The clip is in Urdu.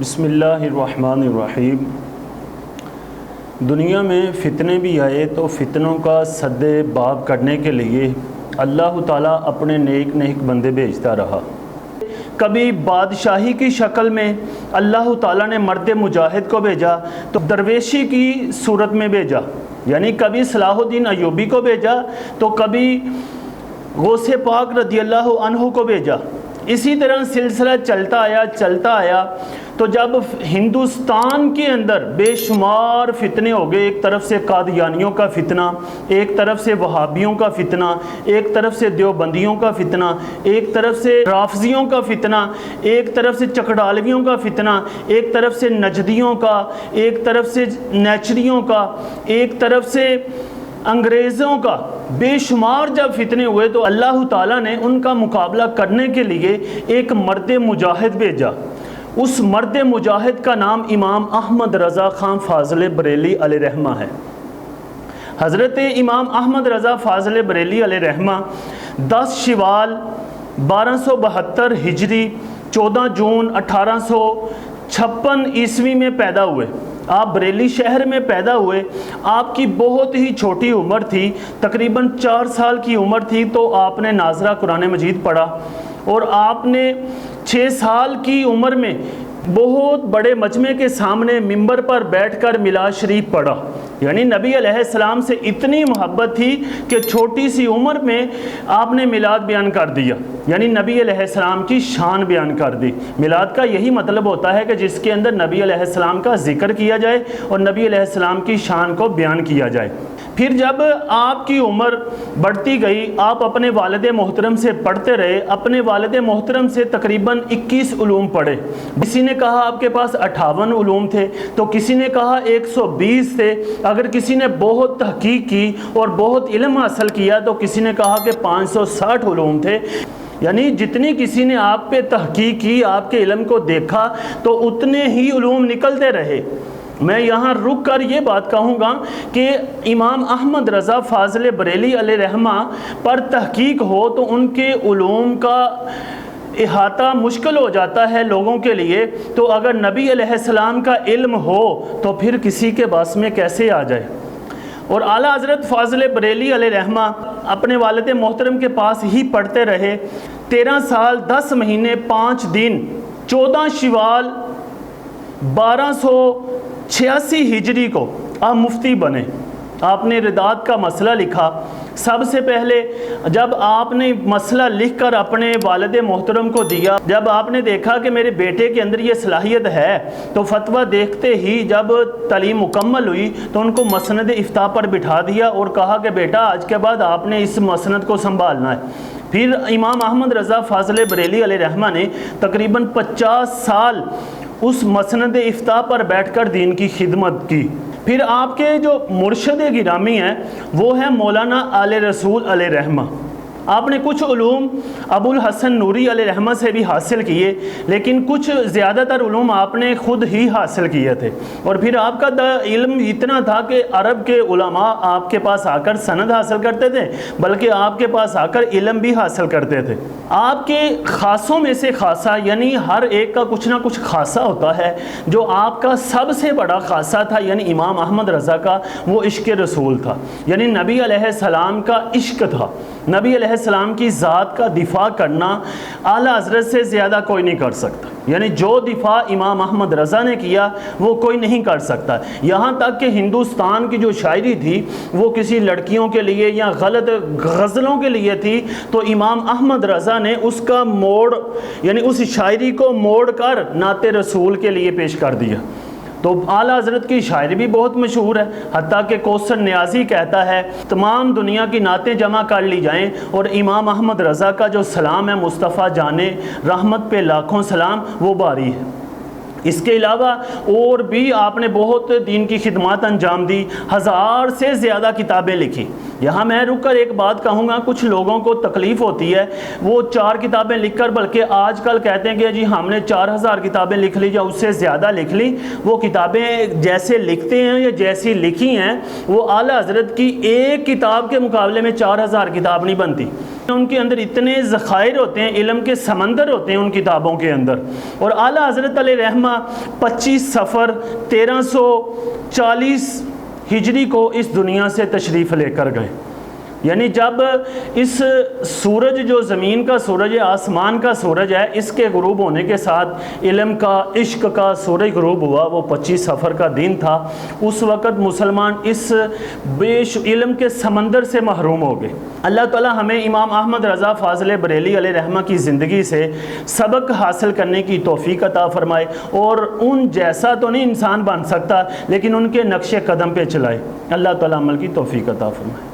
بسم اللہ الرحمن الرحیم۔ دنیا میں فتنے بھی آئے تو فتنوں کا سد باب کرنے کے لیے اللہ تعالیٰ اپنے نیک نیک بندے بھیجتا رہا۔ کبھی بادشاہی کی شکل میں اللہ تعالیٰ نے مرد مجاہد کو بھیجا تو درویشی کی صورت میں بھیجا، یعنی کبھی صلاح الدین ایوبی کو بھیجا تو کبھی غوث پاک رضی اللہ عنہ کو بھیجا۔ اسی طرح سلسلہ چلتا آیا تو جب ہندوستان کے اندر بے شمار فتنے ہو گئے، ایک طرف سے قادیانیوں کا فتنہ، ایک طرف سے وہابیوں کا فتنہ، ایک طرف سے دیوبندیوں کا فتنہ، ایک طرف سے رافضیوں کا فتنہ، ایک طرف سے چکڑالویوں کا فتنہ، ایک طرف سے نجدیوں کا، ایک طرف سے نیچریوں کا، ایک طرف سے انگریزوں کا، بے شمار جب فتنے ہوئے تو اللہ تعالیٰ نے ان کا مقابلہ کرنے کے لیے ایک مرد مجاہد بھیجا۔ اس مرد مجاہد کا نام امام احمد رضا خان فاضل بریلی علیہ رحمہ ہے۔ حضرت امام احمد رضا فاضل بریلی علیہ رحمہ 10 شوال 1272 ہجری 14 جون 1856 عیسوی میں پیدا ہوئے۔ آپ بریلی شہر میں پیدا ہوئے۔ آپ کی بہت ہی چھوٹی عمر تھی، تقریباً 4 سال کی عمر تھی تو آپ نے ناظرہ قرآن مجید پڑھا، اور آپ نے 6 سال کی عمر میں بہت بڑے مجمع کے سامنے منبر پر بیٹھ کر میلاد شریف پڑھا۔ یعنی نبی علیہ السلام سے اتنی محبت تھی کہ چھوٹی سی عمر میں آپ نے میلاد بیان کر دیا، یعنی نبی علیہ السلام کی شان بیان کر دی۔ میلاد کا یہی مطلب ہوتا ہے کہ جس کے اندر نبی علیہ السلام کا ذکر کیا جائے اور نبی علیہ السلام کی شان کو بیان کیا جائے۔ پھر جب آپ کی عمر بڑھتی گئی، آپ اپنے والد محترم سے پڑھتے رہے۔ اپنے والد محترم سے تقریباً 21 علوم پڑھے۔ کسی نے کہا آپ کے پاس 58 علوم تھے، تو کسی نے کہا 120 تھے۔ اگر کسی نے بہت تحقیق کی اور بہت علم حاصل کیا تو کسی نے کہا کہ 560 علوم تھے۔ یعنی جتنی کسی نے آپ پہ تحقیق کی، آپ کے علم کو دیکھا، تو اتنے ہی علوم نکلتے رہے۔ میں یہاں رک کر یہ بات کہوں گا کہ امام احمد رضا فاضل بریلی علیہ رحمہ پر تحقیق ہو تو ان کے علوم کا احاطہ مشکل ہو جاتا ہے لوگوں کے لیے، تو اگر نبی علیہ السلام کا علم ہو تو پھر کسی کے باس میں کیسے آ جائے۔ اور اعلیٰ حضرت فاضل بریلی علیہ رحمہ اپنے والد محترم کے پاس ہی پڑھتے رہے۔ 13 سال 10 مہینے 5 دن 14 شوال 1286 ہجری کو آپ مفتی بنے۔ آپ نے ردات کا مسئلہ لکھا۔ سب سے پہلے جب آپ نے مسئلہ لکھ کر اپنے والد محترم کو دیا، جب آپ نے دیکھا کہ میرے بیٹے کے اندر یہ صلاحیت ہے، تو فتویٰ دیکھتے ہی جب تعلیم مکمل ہوئی تو ان کو مسند افتاء پر بٹھا دیا اور کہا کہ بیٹا آج کے بعد آپ نے اس مسند کو سنبھالنا ہے۔ پھر امام احمد رضا فاضل بریلی علیہ رحمہ نے تقریباً 50 سال اس مسند افتاء پر بیٹھ کر دین کی خدمت کی۔ پھر آپ کے جو مرشد گرامی ہیں وہ ہیں مولانا آل رسول علیہ رحمہ۔ آپ نے کچھ علوم ابو الحسن نوری علیہ رحمہ سے بھی حاصل کیے، لیکن کچھ زیادہ تر علوم آپ نے خود ہی حاصل کیے تھے۔ اور پھر آپ کا علم اتنا تھا کہ عرب کے علماء آپ کے پاس آ کر سند حاصل کرتے تھے، بلکہ آپ کے پاس آ کر علم بھی حاصل کرتے تھے۔ آپ کے خاصوں میں سے خاصہ، یعنی ہر ایک کا کچھ نہ کچھ خاصہ ہوتا ہے، جو آپ کا سب سے بڑا خاصہ تھا یعنی امام احمد رضا کا، وہ عشق رسول تھا، یعنی نبی علیہ السلام کا عشق تھا۔ نبی علیہ السلام کی ذات کا دفاع کرنا اعلیٰ حضرت سے زیادہ کوئی نہیں کر سکتا، یعنی جو دفاع امام احمد رضا نے کیا وہ کوئی نہیں کر سکتا۔ یہاں تک کہ ہندوستان کی جو شاعری تھی وہ کسی لڑکیوں کے لیے یا غلط غزلوں کے لیے تھی، تو امام احمد رضا نے اس کا موڑ، یعنی اس شاعری کو موڑ کر نعت رسول کے لیے پیش کر دیا۔ تو اعلیٰ حضرت کی شاعری بھی بہت مشہور ہے، حتیٰ کہ کوثر نیازی کہتا ہے تمام دنیا کی نعتیں جمع کر لی جائیں اور امام احمد رضا کا جو سلام ہے مصطفیٰ جانے رحمت پہ لاکھوں سلام، وہ باری ہے۔ اس کے علاوہ اور بھی آپ نے بہت دین کی خدمات انجام دی، 1000 سے زیادہ کتابیں لکھی۔ یہاں میں رک کر ایک بات کہوں گا، کچھ لوگوں کو تکلیف ہوتی ہے، وہ 4 کتابیں لکھ کر، بلکہ آج کل کہتے ہیں کہ جی ہم نے 4000 کتابیں لکھ لی یا اس سے زیادہ لکھ لی۔ وہ کتابیں جیسے لکھتے ہیں یا جیسی لکھی ہیں، وہ اعلیٰ حضرت کی ایک کتاب کے مقابلے میں 4000 کتاب نہیں بنتی۔ ان کے اندر اتنے ذخائر ہوتے ہیں، علم کے سمندر ہوتے ہیں ان کتابوں کے اندر. اور اعلیٰ حضرت علیہ رحمہ 25 صفر 1340 ہجری کو اس دنیا سے تشریف لے کر گئے. یعنی جب اس سورج جو زمین کا سورج ہے، آسمان کا سورج ہے، اس کے غروب ہونے کے ساتھ علم کا، عشق کا سورج غروب ہوا، وہ 25 صفر کا دن تھا. اس وقت مسلمان اس علم کے سمندر سے محروم ہو گئے. اللہ تعالی ہمیں امام احمد رضا فاضل بریلی علیہ رحمہ کی زندگی سے سبق حاصل کرنے کی توفیق عطا فرمائے، اور ان جیسا تو نہیں انسان بن سکتا لیکن ان کے نقش قدم پہ چلائے. اللہ تعالی عمل کی توفیق عطا فرمائے.